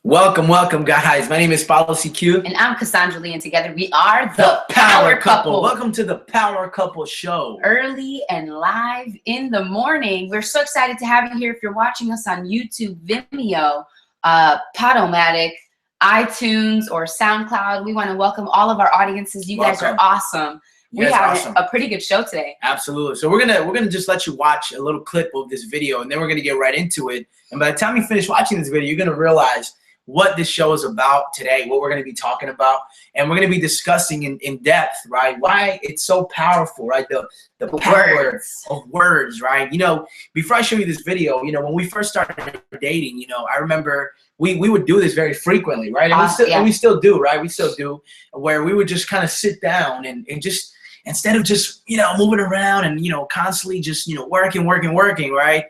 Welcome, guys. My name is Paulo CQ. And I'm Cassandra Lee, and together we are the Power Couple. Welcome to the Power Couple Show. Early and live in the morning. We're so excited to have you here. If you're watching us on YouTube, Vimeo, Podomatic, iTunes, or SoundCloud, we want to welcome all of our audiences. You guys are awesome. We have a pretty good show today. Absolutely. So we're gonna just let you watch a little clip of this video, and then we're gonna get right into it. And by the time you finish watching this video, you're gonna realize what this show is about today, what we're going to be talking about, and we're going to be discussing in depth, right, why it's so powerful, right, the power of words, right? You know, before I show you this video, you know, when we first started dating, you know, I remember we would do this very frequently, right, and we still do, right, we still do, where we would just kind of sit down and just, instead of just, you know, moving around and, you know, constantly just, you know, working, right?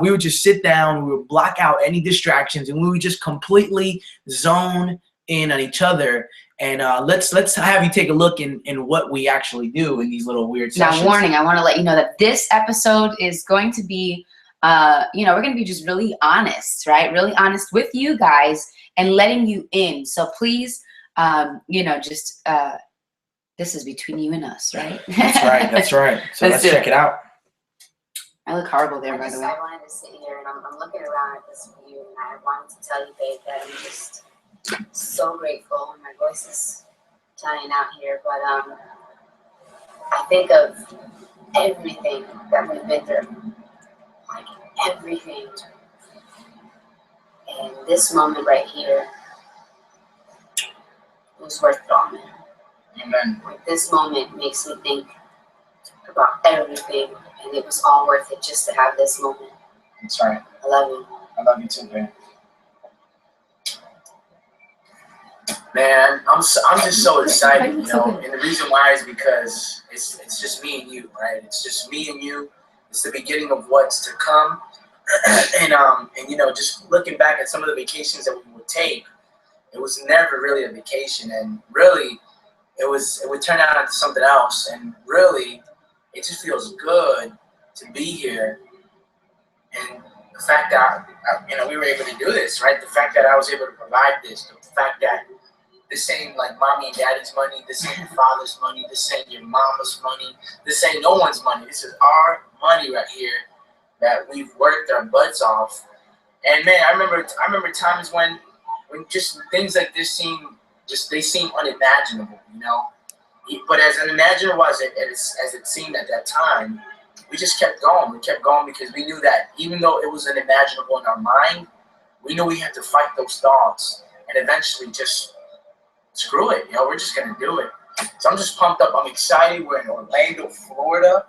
We would just sit down, we would block out any distractions, and we would just completely zone in on each other. And let's have you take a look in what we actually do in these little weird sessions. Now, warning, I want to let you know that this episode is going to be, you know, we're going to be just really honest, right? Really honest with you guys and letting you in. So please, you know, just, this is between you and us, right? That's right. So let's check it out. I look horrible there, by the way. I wanted to sit here and I'm looking around at this view, and I wanted to tell you, babe, that I'm just so grateful. My voice is dying out here, but I think of everything that we've been through, like everything, and this moment right here was worth it all, man. Amen. Like, this moment makes me think about everything, and it was all worth it just to have this moment. That's right. I love you. I love you too, man. Man, I'm just so excited, you know, and the reason why is because it's just me and you, right? It's just me and you. It's the beginning of what's to come, and you know, just looking back at some of the vacations that we would take, it was never really a vacation, and really, it would turn out into something else, and really, it just feels good to be here. And the fact that, you know, we were able to do this, right? The fact that I was able to provide this, the fact that this ain't like mommy and daddy's money, this ain't your father's money, this ain't your mama's money, this ain't no one's money. This is our money right here that we've worked our butts off. And man, I remember times when just things like this seem unimaginable, you know? But as unimaginable as it seemed at that time, we just kept going. We kept going because we knew that even though it was unimaginable in our mind, we knew we had to fight those thoughts and eventually just screw it. You know, we're just gonna do it. So I'm just pumped up. I'm excited. We're in Orlando, Florida,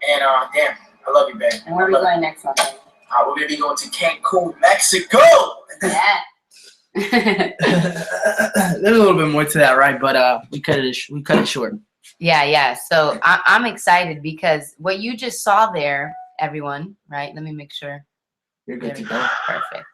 and damn, I love you, babe. And where are we going next month? We're gonna be going to Cancun, Mexico. Yeah. There's a little bit more to that, right? But we cut it short. Yeah. So I'm excited because what you just saw there, everyone, right? Let me make sure. You're good to go. Perfect.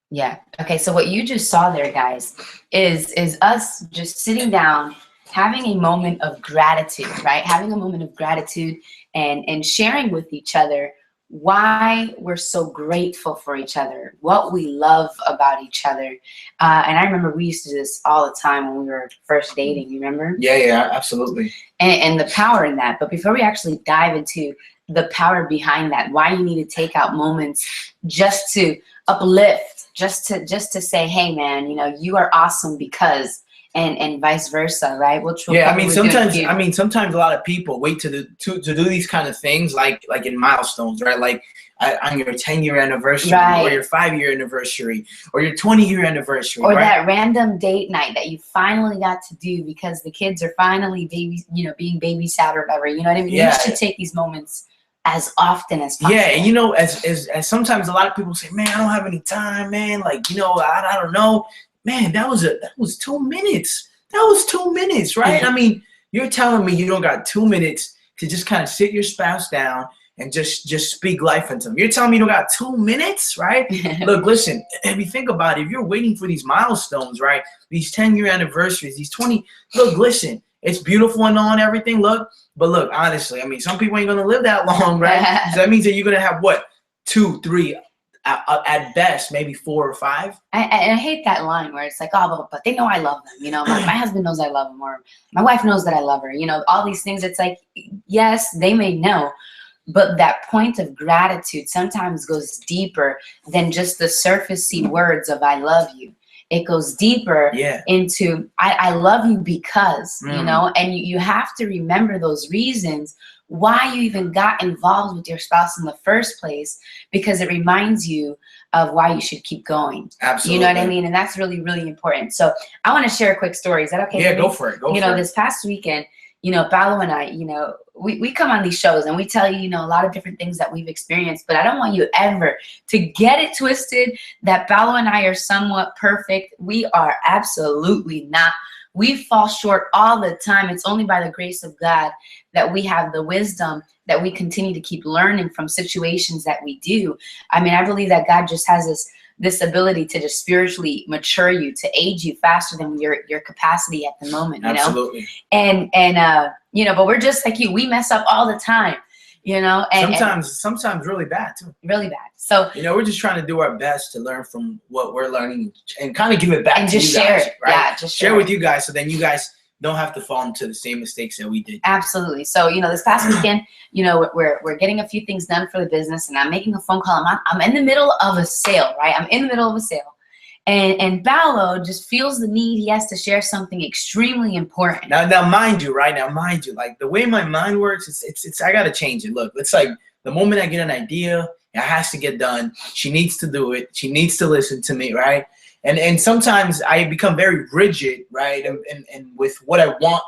Yeah. Okay. So what you just saw there, guys, is us just sitting down, having a moment of gratitude, right? Having a moment of gratitude and sharing with each other why we're so grateful for each other, what we love about each other. And I remember we used to do this all the time when we were first dating, you remember? Yeah, absolutely. And the power in that. But before we actually dive into the power behind that, why you need to take out moments just to uplift, just to say, hey man, you know, you are awesome because, and vice versa, right? Yeah, I mean, sometimes a lot of people wait to do these kind of things, like in milestones, right? Like on your 10-year anniversary, right, or your 5-year anniversary, or your 20-year anniversary, or right? that random date night that you finally got to do because the kids are finally being babysat or whatever. You know what I mean? Yeah. You should take these moments as often as possible. Yeah, and you know, as sometimes a lot of people say, man, I don't have any time, man. Like, you know, I don't know. Man, that was 2 minutes. That was 2 minutes, right? I mean, you're telling me you don't got 2 minutes to just kind of sit your spouse down and just speak life into them. You're telling me you don't got 2 minutes, right? Look, listen, if you think about it, if you're waiting for these milestones, right? These 10-year anniversaries, these 20, look, listen, it's beautiful and all and everything, look, but look, honestly, I mean, some people ain't gonna live that long, right? So that means that you're gonna have what, 2, 3, at best, maybe 4 or 5. I hate that line where it's like, oh, but they know I love them. You know, my husband knows I love him, or my wife knows that I love her. You know, all these things. It's like, yes, they may know, but that point of gratitude sometimes goes deeper than just the surfacey words of "I love you." It goes deeper into I love you because, you know, and you have to remember those reasons why you even got involved with your spouse in the first place, because it reminds you of why you should keep going. Absolutely. You know what I mean? And that's really, really important. So I want to share a quick story. Is that okay? Yeah, go for it. You know, this past weekend, you know, Paolo and I, you know, we come on these shows and we tell you, you know, a lot of different things that we've experienced, but I don't want you ever to get it twisted that Paolo and I are somewhat perfect. We are absolutely not. We fall short all the time. It's only by the grace of God that we have the wisdom, that we continue to keep learning from situations that we do. I mean, I believe that God just has this ability to just spiritually mature you, to age you faster than your capacity at the moment, you know? Absolutely. And you know, but we're just like you. We mess up all the time, you know? And sometimes really bad too. Really bad. So, you know, we're just trying to do our best to learn from what we're learning and kind of give it back and to just you share guys, it. right? Yeah, just share with you guys, so then you guys don't have to fall into the same mistakes that we did. Absolutely. So, you know, this past weekend, you know, we're getting a few things done for the business, and I'm making a phone call. I'm in the middle of a sale, right? I'm in the middle of a sale. And Paolo just feels the need. He has to share something extremely important. Now, mind you, like the way my mind works, it's I gotta change it. Look, it's like the moment I get an idea, it has to get done. She needs to do it. She needs to listen to me, right? And sometimes I become very rigid, right? And with what I want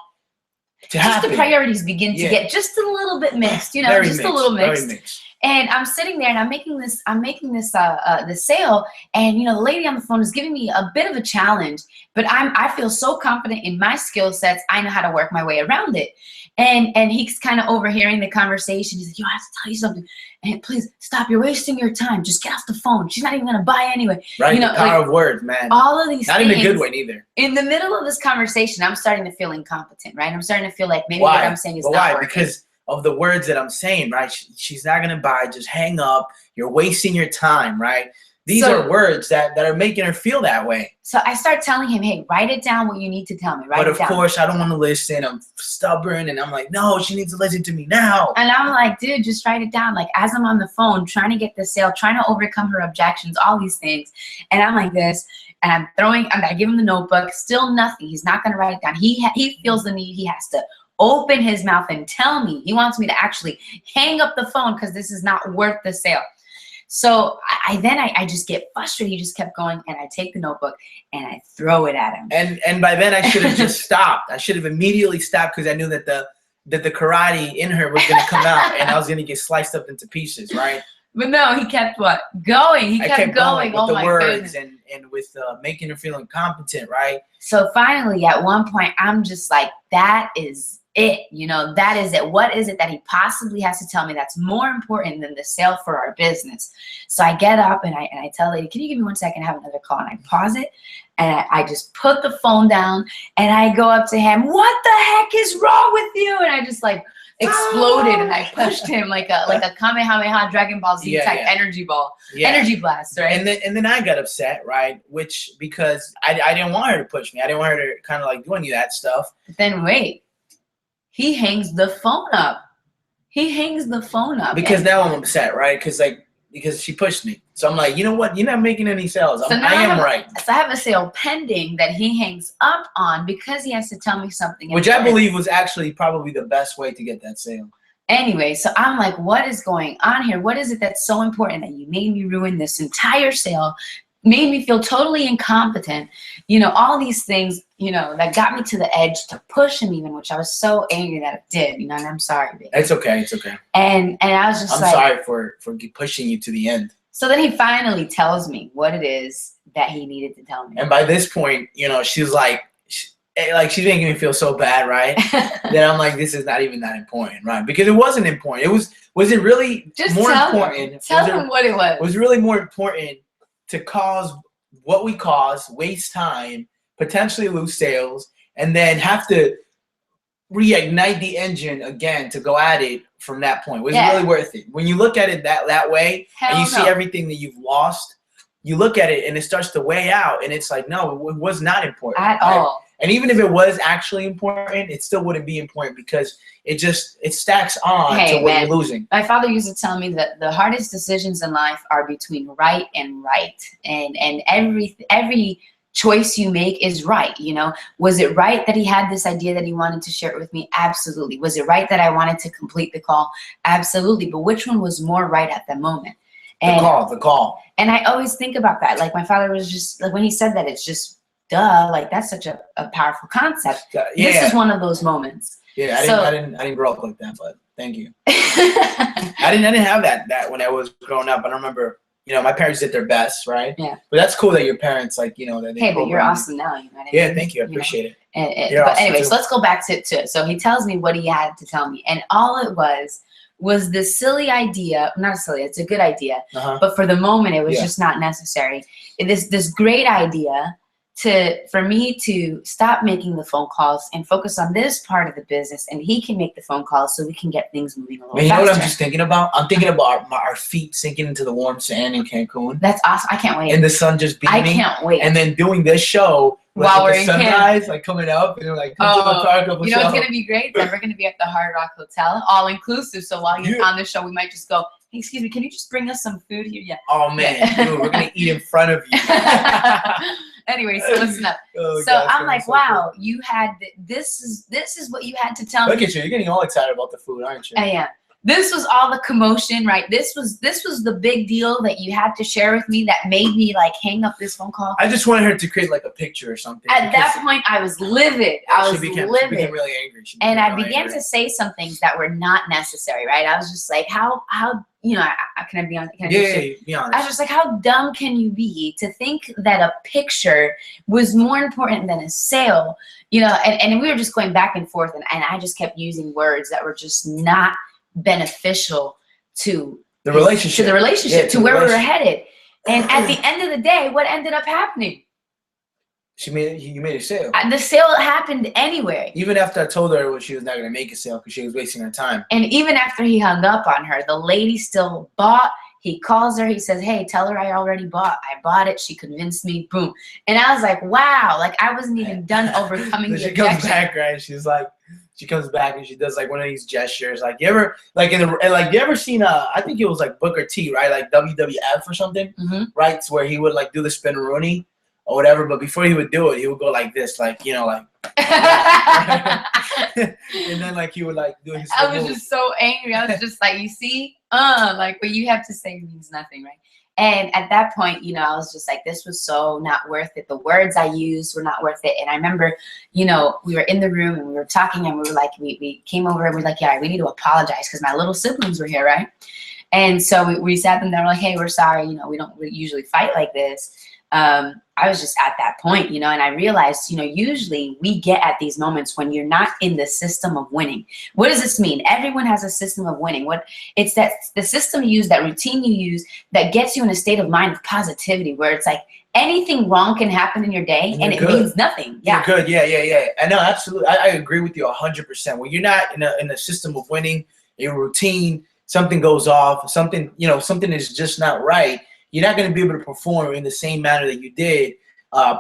to happen. Just the priorities begin to get just a little bit mixed, you know, Very just mixed, a little mixed. very mixed. And I'm sitting there and I'm making this the sale, and you know, the lady on the phone is giving me a bit of a challenge, but I feel so confident in my skill sets, I know how to work my way around it. And he's kind of overhearing the conversation. He's like, yo, I have to tell you something. And please stop, you're wasting your time. Just get off the phone. She's not even gonna buy anyway. Right, you know, the power like, of words, man. all of these not things, in a good way neither. In the middle of this conversation, I'm starting to feel incompetent, right? I'm starting to feel like maybe what I'm saying is not working. Because of the words that I'm saying, right? She's not gonna buy. Just hang up. You're wasting your time, right? These are words that are making her feel that way. So I start telling him, hey, write it down what you need to tell me. Write it down. But of course, I don't want to listen. I'm stubborn, and I'm like, no, she needs to listen to me now. And I'm like, dude, just write it down. Like, as I'm on the phone, trying to get the sale, trying to overcome her objections, all these things. And I'm like this, and I give him the notebook, still nothing. He's not going to write it down. He feels the need. He has to open his mouth and tell me. He wants me to actually hang up the phone because this is not worth the sale. So I just get frustrated. He just kept going, and I take the notebook and I throw it at him. And by then I should have just stopped. I should have immediately stopped, because I knew that the karate in her was gonna come out, and I was gonna get sliced up into pieces, right? But no, he kept what? Going. He kept going. With oh the my words goodness. and with making her feel incompetent, right? So finally, at one point, I'm just like, that is it. You know, that is it. What is it that he possibly has to tell me that's more important than the sale for our business? So I get up and I tell the lady, can you give me 1 second? I have another call. And I pause it, and I just put the phone down, and I go up to him. What the heck is wrong with you? And I just like exploded, and I pushed him like a Kamehameha Dragon Ball Z type energy ball, energy blast, right? And then I got upset, right? Because I didn't want her to push me. I didn't want her to kind of like do any of that stuff. But then wait, he hangs the phone up. He hangs the phone up. Because now I'm upset, right? Because she pushed me. So I'm like, you know what? You're not making any sales. So I am right. So I have a sale pending that he hangs up on because he has to tell me something. Which I believe was actually probably the best way to get that sale. Anyway, so I'm like, what is going on here? What is it that's so important that you made me ruin this entire sale? Made me feel totally incompetent, you know, all these things, you know, that got me to the edge to push him even, which I was so angry that it did, you know, and I'm sorry, baby. It's okay, it's okay. And I was just I'm sorry for pushing you to the end. So then he finally tells me what it is that he needed to tell me. And by this point, you know, she's like she's making me feel so bad, right? Then I'm like, this is not even that important, right? Because it wasn't important. Was it really just more important? Tell him what it was. Was really more important to cause what we caused, waste time, potentially lose sales, and then have to reignite the engine again to go at it from that point? Was Yeah. it really worth it? When you look at it that way, Hell and you see no. everything that you've lost, you look at it and it starts to weigh out, and it's like, no, it was not important At right? all. And even if it was actually important, it still wouldn't be important because it stacks on Hey, to what man. you're losing. My father used to tell me that the hardest decisions in life are between right and right, and every choice you make is right. You know, was it right that he had this idea that he wanted to share it with me? Absolutely. Was it right that I wanted to complete the call? Absolutely. But which one was more right at the moment? And, The call. And I always think about that. Like my father was just like, when he said that, it's just duh. Like that's such a powerful concept. Yeah, This is one of those moments. yeah. I didn't grow up like that, but thank you. I I didn't have that when I was growing up. I don't remember. You know, my parents did their best, right? Yeah. But that's cool that your parents, like, you know, that they Hey, but you're program you. awesome now. You know what I Yeah, mean? thank you. I know? appreciate it. But You're awesome anyway, too. so let's go back to it. So he tells me what he had to tell me, and all it was this silly idea. Not silly. It's a good idea, Uh-huh. but for the moment, it was Yeah. just not necessary. This great idea for me to stop making the phone calls and focus on this part of the business, and he can make the phone calls so we can get things moving a little Man, you know faster. what I'm just thinking about? I'm thinking about our feet sinking into the warm sand in Cancun, That's awesome. I can't wait. and the sun just I beaming, can't wait. and then doing this show with While we're the in sunrise, like coming up, and like come to the Oh, park of a You know show. what's gonna be great? That we're gonna be at the Hard Rock Hotel, all inclusive. So while you're Yeah. on the show, we might just go, hey, excuse me, can you just bring us some food here? Yeah. Oh man, dude, we're gonna eat in front of you. Anyway, so listen up. Oh, So God, it's I'm gonna be like, so wow, you had this is what you had to tell cool. Look me. at you, you're getting all excited about the food, aren't you? I am. This was all the commotion, right? This was the big deal that you had to share with me that made me like hang up this phone call. I just wanted her to create like a picture or something. At that point, I was livid. I was she became livid. really angry. She And became I really began angry. to say some things that were not necessary, right? I was just like, how you know, can I be honest? Can I be Yeah, serious? be I was honest. just like, how dumb can you be to think that a picture was more important than a sale? You know, and we were just going back and forth, and I just kept using words that were just not beneficial to The relationship. to the relationship, Yeah, to the where we were relationship. headed. And at the end of the day, what ended up happening? You made a sale. The sale happened anyway. Even after I told her she was not gonna make a sale because she was wasting her time. And even after he hung up on her, the lady still bought. He calls her. He says, hey, tell her I already bought. I bought it. She convinced me. Boom. And I was like, wow. Like, I wasn't even done overcoming So the she comes objection. back, right? She comes back and she does like one of these gestures. Like you ever like you ever seen I think it was like Booker T, right? Like WWF or something, Mhm. right? It's where he would like do the spin Rooney or whatever, but before he would do it, he would go like this, like, you know, like and then like he would like do his I was move. just so angry. I was just like, you see, like what you have to say means nothing, right? And at that point, you know, I was just like, this was so not worth it. The words I used were not worth it. And I remember, you know, we were in the room and we were talking, and we were like, we came over and we were like, yeah, we need to apologize because my little siblings were here, right? And so we sat them down, we're like, hey, we're sorry, you know, we don't usually fight like this. I was just at that point, you know, and I realized, you know, usually we get at these moments when you're not in the system of winning. What does this mean? Everyone has a system of winning. It's that the system you use, that routine you use, that gets you in a state of mind of positivity, where it's like anything wrong can happen in your day and it good. means nothing. Yeah. You're good. Yeah. I know, absolutely. I agree with you 100%. When you're not in a system of winning, a routine, something goes off, something is just not right. You're not going to be able to perform in the same manner that you did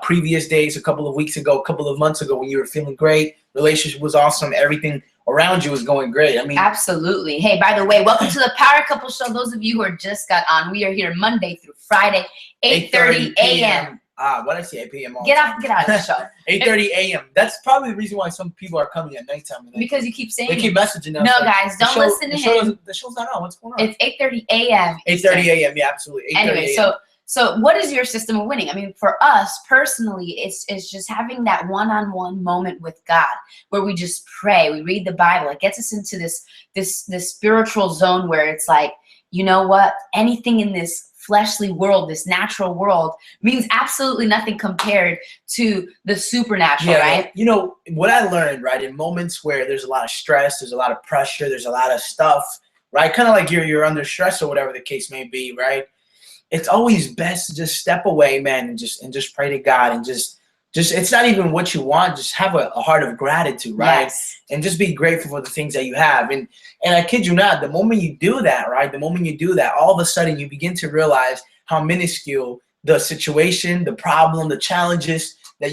previous days, a couple of weeks ago, a couple of months ago, when you were feeling great, relationship was awesome, everything around you was going great. I mean, Absolutely. Hey, by the way, welcome to the Power Couple Show. Those of you who are just got on, we are here Monday through Friday, 8:30 a.m. What did I say? 8 p.m. all Get the out time. of the show. 8:30 a.m. That's probably the reason why some people are coming at nighttime. And Because you keep saying they keep it. messaging us. No, like, guys, don't listen to him. The show's not on. What's going on? It's 8:30 a.m. 8:30 a.m. Yeah, absolutely. 8:30 Anyway, a.m. so what is your system of winning? I mean, for us personally, it's just having that one-on-one moment with God where we just pray, we read the Bible. It gets us into this spiritual zone where it's like, you know what? Anything in this fleshly world, this natural world, means absolutely nothing compared to the supernatural, right? You know, what I learned, right, in moments where there's a lot of stress, there's a lot of pressure, there's a lot of stuff, right? Kind of like you're under stress or whatever the case may be, right? It's always best to just step away, man, and just pray to God and just just, it's not even what you want. Just have a heart of gratitude, right? Yes. And just be grateful for the things that you have. And I kid you not, the moment you do that, right? The moment you do that, all of a sudden you begin to realize how minuscule the situation, the problem, the challenges that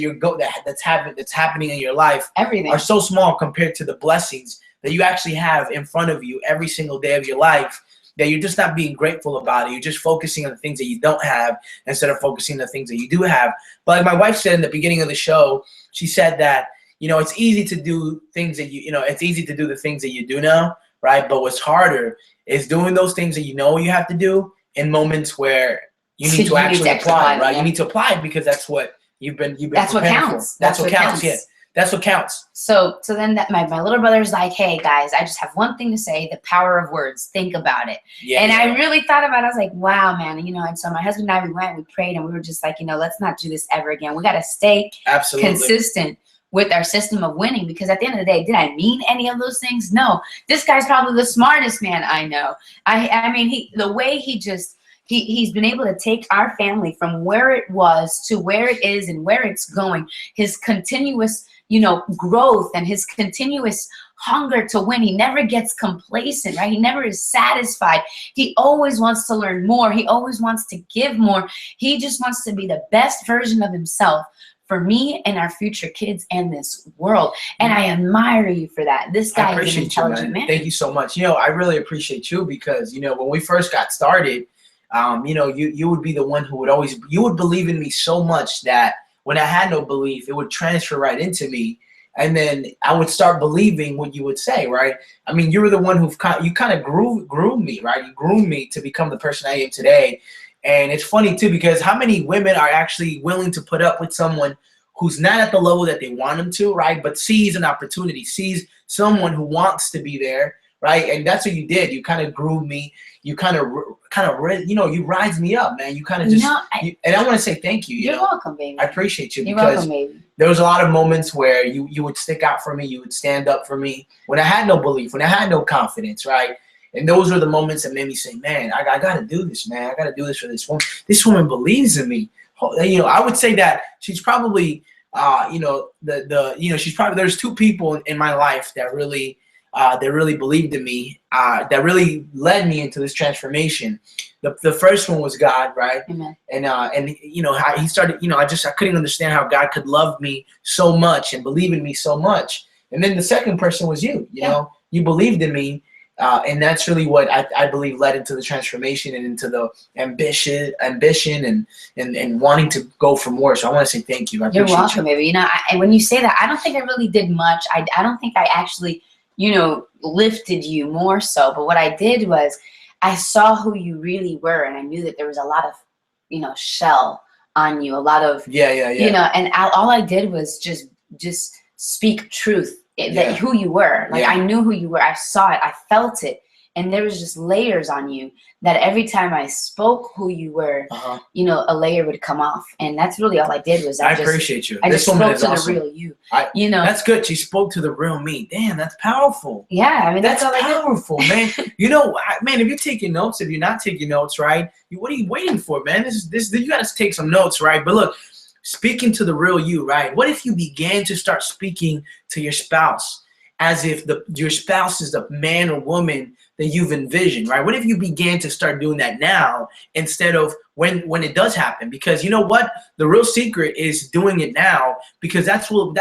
that's happening in your life Everything. are so small compared to the blessings that you actually have in front of you every single day of your life, that you're just not being grateful about it. You're just focusing on the things that you don't have instead of focusing on the things that you do have. But like my wife said in the beginning of the show, she said that, it's easy to do things that it's easy to do the things that you do know, right? But what's harder is doing those things that you have to do in moments where you need to actually apply, right? Yeah. You need to apply it because that's what you've been That's what preparing counts. for. That's what counts. Yeah. That's what counts. So then my little brother's like, hey guys, I just have one thing to say, the power of words. Think about it. Yeah. And I really thought about it. I was like, wow, man. And so my husband and I, we went, we prayed, and we were just like, let's not do this ever again. We got to stay Absolutely consistent with our system of winning, because at the end of the day, did I mean any of those things? No. This guy's probably the smartest man I know. I mean, the way he's been able to take our family from where it was to where it is and where it's going. His continuous, growth and his continuous hunger to win. He never gets complacent, right? He never is satisfied. He always wants to learn more. He always wants to give more. He just wants to be the best version of himself for me and our future kids and this world. And I admire you for that. This guy is an intelligent man. Thank you so much. I really appreciate you because, when we first got started, you would be the one who would believe in me so much that when I had no belief, it would transfer right into me. And then I would start believing what you would say, right? I mean, you were the one you kind of groomed me, right? You groomed me to become the person I am today. And it's funny too, because how many women are actually willing to put up with someone who's not at the level that they want them to, right? But sees an opportunity, sees someone who wants to be there, right? And that's what you did. You kind of groomed me. You you rise me up, man. You kind of just, and I want to say thank you. You're welcome, baby. I appreciate you. You're because welcome, baby. There was a lot of moments where you would stick out for me. You would stand up for me when I had no belief, when I had no confidence, right? And those were the moments that made me say, man, I got to do this, man. I got to do this for this woman. This woman believes in me. I would say that she's probably, she's probably, there's two people in my life that really believed in me, that really led me into this transformation. The first one was God, right? Amen. And how he started, I couldn't understand how God could love me so much and believe in me so much. And then the second person was you, you believed in me. And that's really what I believe led into the transformation and into the ambition and wanting to go for more. So I want to say thank you. You're welcome, baby. And when you say that, I don't think I really did much. I don't think I actually, lifted you more so. But what I did was I saw who you really were, and I knew that there was a lot of, shell on you, a lot of, and all I did was just speak truth. That who you were. I knew who you were. I saw it. I felt it. And there was just layers on you that every time I spoke who you were, a layer would come off. And that's really all I did was I appreciate you. I this just woman spoke is to awesome. the real you. That's good. She spoke to the real me. Damn, that's powerful. Yeah, I mean that's all powerful, man. Man, if you're taking notes, if you're not taking notes, right? What are you waiting for, man? This you got to take some notes, right? But look, speaking to the real you, right? What if you began to start speaking to your spouse as if your spouse is the man or woman that you've envisioned, right? What if you began to start doing that now instead of when it does happen? Because you know what? The real secret is doing it now, because that's will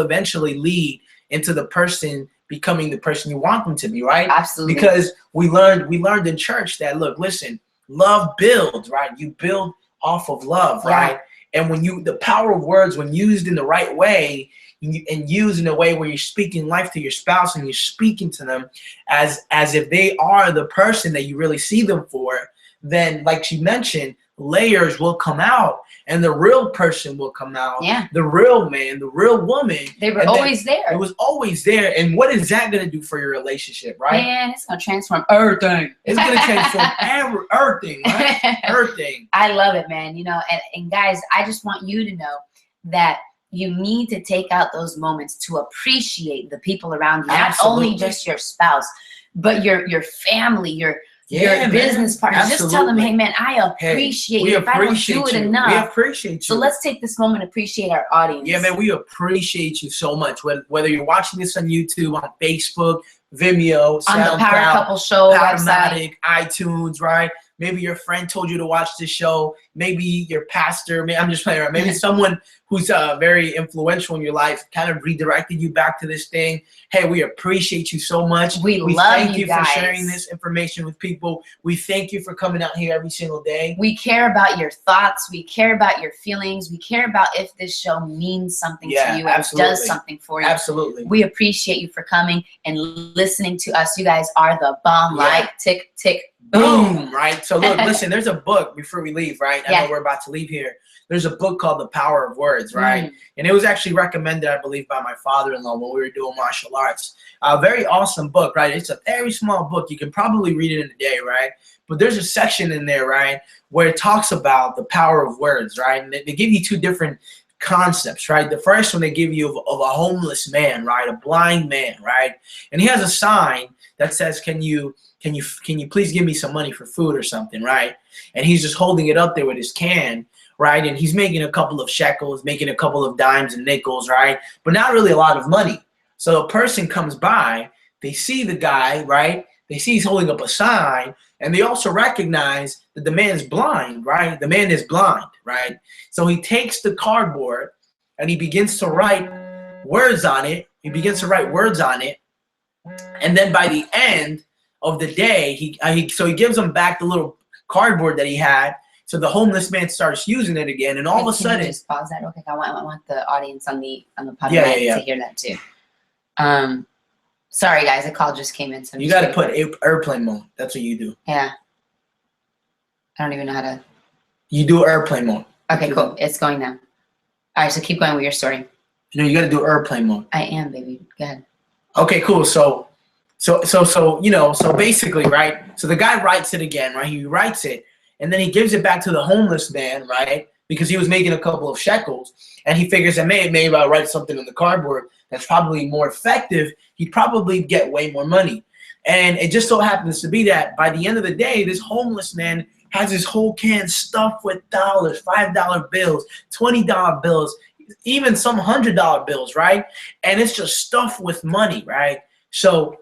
eventually lead into the person becoming the person you want them to be, right? Absolutely. Because we learned in church that, look, listen, love builds, right? You build off of love, right? And the power of words, when used in the right way, and used in a way where you're speaking life to your spouse and you're speaking to them as if they are the person that you really see them for, then, like she mentioned, layers will come out and the real person will come out. Yeah. The real man, the real woman. They were always there. It was always there. And what is that going to do for your relationship, right? Man, it's going to transform everything. It's going to transform everything, right? Everything. I love it, man. And guys, I just want you to know that you need to take out those moments to appreciate the people around you. Absolutely. Not only just your spouse, but your family, your man. business partners. Just tell them, Absolutely. hey man, I appreciate we you. If I don't appreciate do it you. We enough. appreciate you. So let's take this moment to appreciate our audience. Yeah, man, we appreciate you so much. Whether you're watching this on YouTube, on Facebook, Vimeo, on the Power SoundCloud, Couple Show website. Powermatic, iTunes, right? Maybe your friend told you to watch this show. Maybe your pastor. I'm just playing around. Maybe someone who's very influential in your life kind of redirected you back to this thing. Hey, we appreciate you so much. We love thank you guys. for sharing this information with people. We thank you for coming out here every single day. We care about your thoughts. We care about your feelings. We care about if this show means something to you and absolutely. does something for you. Absolutely. We appreciate you for coming and listening to us. You guys are the bomb. Yeah. Like tick, tick, Boom, right? So look, listen, there's a book before we leave, right? I Yeah. know we're about to leave here. There's a book called The Power of Words, right? And it was actually recommended, I believe, by my father-in-law when we were doing martial arts. A very awesome book, right? It's a very small book. You can probably read it in a day, right? But there's a section in there, right, where it talks about the power of words, right? And they give you two different concepts, right? The first one they give you of a homeless man, right? A blind man, right? And he has a sign that says, can you please give me some money for food or something, right? And he's just holding it up there with his can, right? And he's making a couple of shekels, making a couple of dimes and nickels, right? But not really a lot of money. So a person comes by, they see the guy, right? They see he's holding up a sign, and they also recognize that the man's blind, right? The man is blind, right? So he takes the cardboard and he begins to write words on it. He begins to write words on it. And then by the end of the day, he gives him back the little cardboard that he had. So the homeless man starts using it again, and all of a Can you sudden, just pause that. Okay, I want the audience on the podcast Yeah. to hear that too. Sorry guys, a call just came in. So you got to put airplane mode. That's what you do. Yeah. I don't even know how to. You do airplane mode. Okay, cool. It's going now. All right, so keep going with your story. You got to do airplane mode. I am, baby. Go ahead. Okay, cool. So basically, right? So the guy writes it again, right? He writes it, and then he gives it back to the homeless man, right? Because he was making a couple of shekels, and he figures that maybe if I write something on the cardboard that's probably more effective, he'd probably get way more money. And it just so happens to be that by the end of the day, this homeless man has his whole can stuffed with dollars, $5 bills, $20 bills, even some $100 bills, right? And it's just stuffed with money, right? So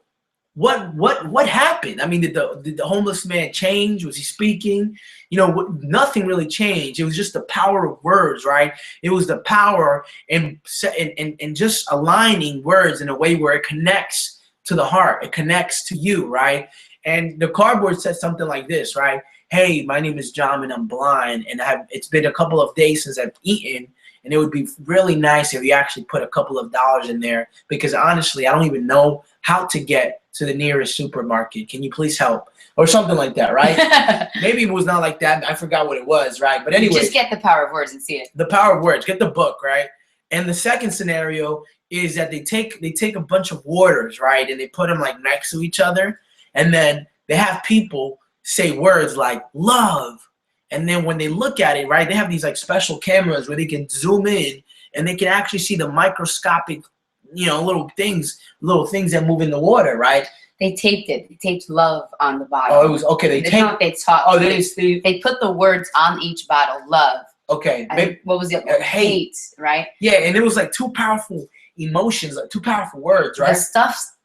what happened? I mean, did the homeless man change? Was he speaking? Nothing really changed. It was just the power of words, right? It was the power in just aligning words in a way where it connects to the heart. It connects to you, right? And the cardboard said something like this, right? Hey, my name is John and I'm blind, and it's been a couple of days since I've eaten. And it would be really nice if you actually put a couple of dollars in there, because honestly, I don't even know how to get to the nearest supermarket. Can you please help? Or something like that, right? Maybe it was not like that. I forgot what it was, right? But anyway. Just get The Power of Words and see it. The Power of Words. Get the book, right? And the second scenario is that they take a bunch of waters, right? And they put them like next to each other. And then they have people say words like love. And then when they look at it, right, they have these like special cameras where they can zoom in and they can actually see the microscopic, little things that move in the water, right? They taped it. They taped love on the bottle. Oh, it was okay. They put the words on each bottle. Love. Okay. What was the other one? Hate, right? Yeah, and it was like two powerful emotions, like two powerful words, right?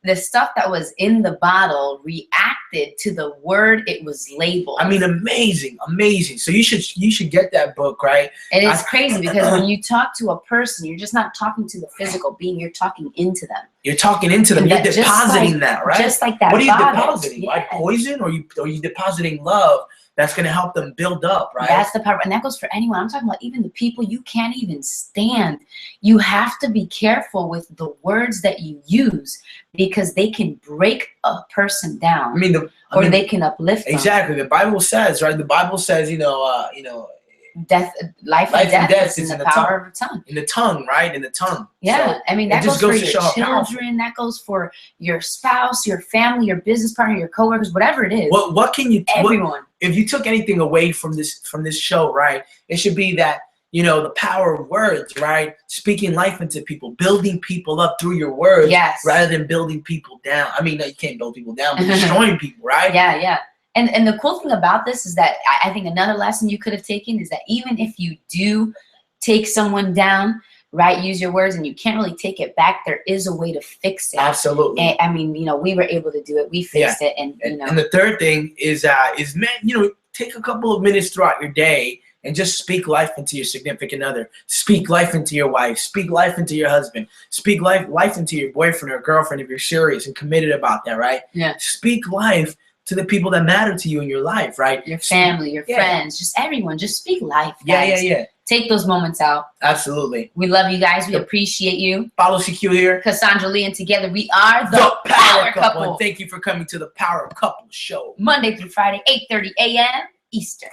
The stuff that was in the bottle reacted to the word it was labeled. I mean, amazing. So you should get that book, right? And it's crazy because when you talk to a person, you're just not talking to the physical being, you're talking into them. You're talking into them. You're depositing that, right? Just like that. What are you bottle. depositing? Yeah. Like poison, or are you depositing love? That's going to help them build up, right? That's the power. And that goes for anyone. I'm talking about even the people you can't even stand. You have to be careful with the words that you use because they can break a person down. They can uplift them. Exactly. The Bible says, right? The Bible says, life and death is in the power of the tongue. In the tongue, right? In the tongue. Yeah. So that goes for your children. That goes for your spouse, your family, your business partner, your coworkers, whatever it is. What can you? Everyone. If you took anything away from this show, right? It should be that the power of words, right? Speaking life into people, building people up through your words, yes, rather than building people down. I mean, no, you can't build people down, but destroying people, right? Yeah. And the cool thing about this is that I think another lesson you could have taken is that even if you do take someone down, right, use your words, and you can't really take it back, there is a way to fix it. Absolutely. And, I mean, you know, we were able to do it. We fixed it, and you know. And the third thing is man, you know, take a couple of minutes throughout your day and just speak life into your significant other. Speak life into your wife. Speak life into your husband. Speak life into your boyfriend or girlfriend if you're serious and committed about that, right? Yeah. Speak life to the people that matter to you in your life, right? Your family, your friends, just everyone. Just speak life, Yeah, guys. yeah. Take those moments out. Absolutely. We love you guys. We appreciate you. Follow CQ here. Cassandra Lee, and together we are The Power Couple. Couple. And thank you for coming to the Power Couple Show. Monday through Friday, 8:30 a.m. Eastern.